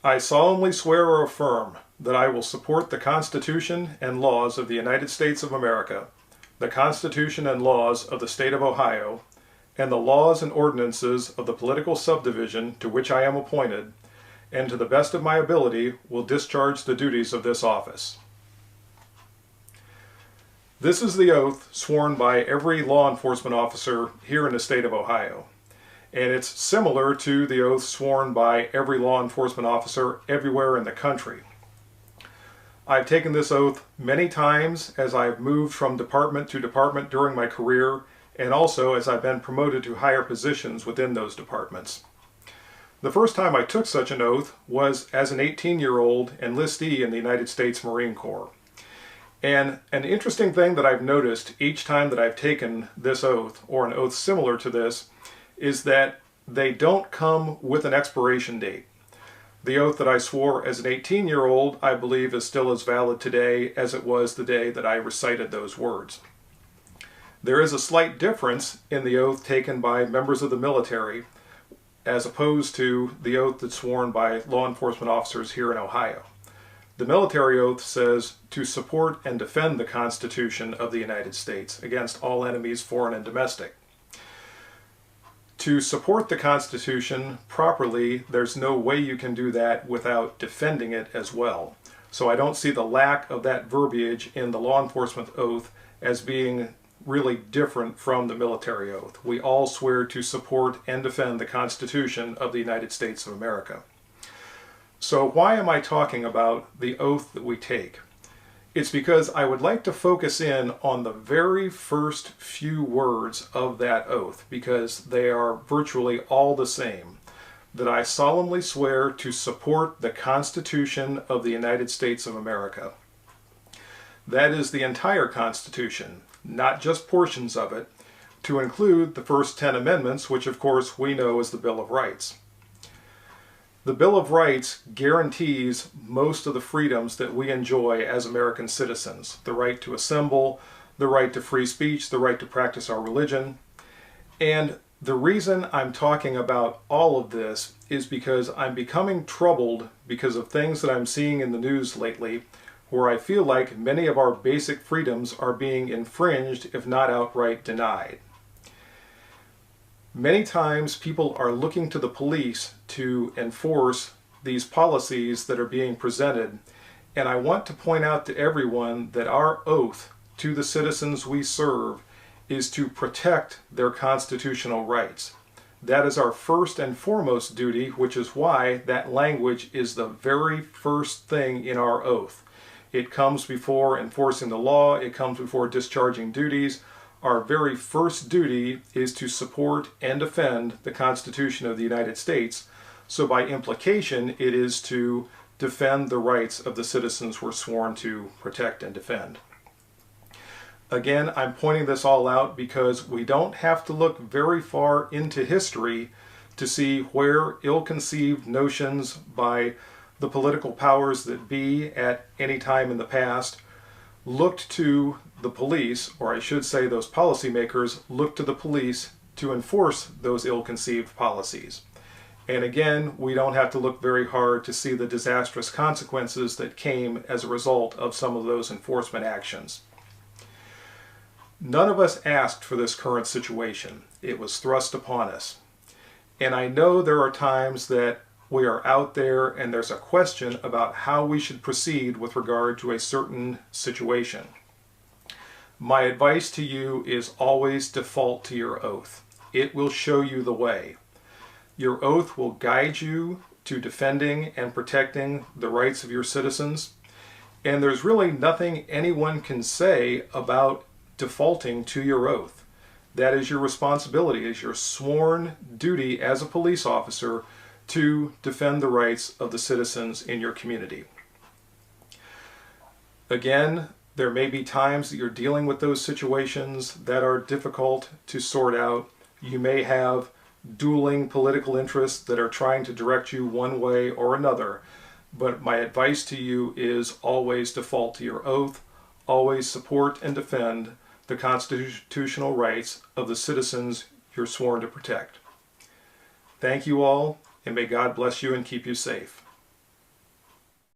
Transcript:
I solemnly swear or affirm that I will support the Constitution and laws of the United States of America, the Constitution and laws of the State of Ohio, and the laws and ordinances of the political subdivision to which I am appointed, and to the best of my ability will discharge the duties of this office. This is the oath sworn by every law enforcement officer here in the state of Ohio. And it's similar to the oath sworn by every law enforcement officer everywhere in the country. I've taken this oath many times as I've moved from department to department during my career, and also as I've been promoted to higher positions within those departments. The first time I took such an oath was as an 18-year-old enlistee in the United States Marine Corps. And an interesting thing that I've noticed each time that I've taken this oath, or an oath similar to this, is that they don't come with an expiration date. The oath that I swore as an 18-year-old, I believe, is still as valid today as it was the day that I recited those words. There is a slight difference in the oath taken by members of the military as opposed to the oath that's sworn by law enforcement officers here in Ohio. The military oath says to support and defend the Constitution of the United States against all enemies, foreign and domestic. To support the Constitution properly, there's no way you can do that without defending it as well. So I don't see the lack of that verbiage in the law enforcement oath as being really different from the military oath. We all swear to support and defend the Constitution of the United States of America. So why am I talking about the oath that we take? It's because I would like to focus in on the very first few words of that oath, because they are virtually all the same. That I solemnly swear to support the Constitution of the United States of America. That is the entire Constitution, not just portions of it, to include the first 10 amendments, which of course we know as the Bill of Rights. The Bill of Rights guarantees most of the freedoms that we enjoy as American citizens. The right to assemble, the right to free speech, the right to practice our religion. And the reason I'm talking about all of this is because I'm becoming troubled because of things that I'm seeing in the news lately, where I feel like many of our basic freedoms are being infringed, if not outright denied. Many times people are looking to the police to enforce these policies that are being presented, and I want to point out to everyone that our oath to the citizens we serve is to protect their constitutional rights. That is our first and foremost duty, which is why that language is the very first thing in our oath. It comes before enforcing the law, it comes before discharging duties. Our very first duty is to support and defend the Constitution of the United States. So by implication, it is to defend the rights of the citizens we're sworn to protect and defend. Again, I'm pointing this all out because we don't have to look very far into history to see where ill-conceived notions by the political powers that be at any time in the past looked to the police, or I should say those policymakers, looked to the police to enforce those ill-conceived policies. And again, we don't have to look very hard to see the disastrous consequences that came as a result of some of those enforcement actions. None of us asked for this current situation. It was thrust upon us. And I know there are times that we are out there and there's a question about how we should proceed with regard to a certain situation. My advice to you is always default to your oath. It will show you the way. Your oath will guide you to defending and protecting the rights of your citizens, and there's really nothing anyone can say about defaulting to your oath. That is your responsibility, is your sworn duty as a police officer to defend the rights of the citizens in your community. Again, there may be times that you're dealing with those situations that are difficult to sort out. You may have dueling political interests that are trying to direct you one way or another, but my advice to you is always default to your oath, always support and defend the constitutional rights of the citizens you're sworn to protect. Thank you all, and may God bless you and keep you safe.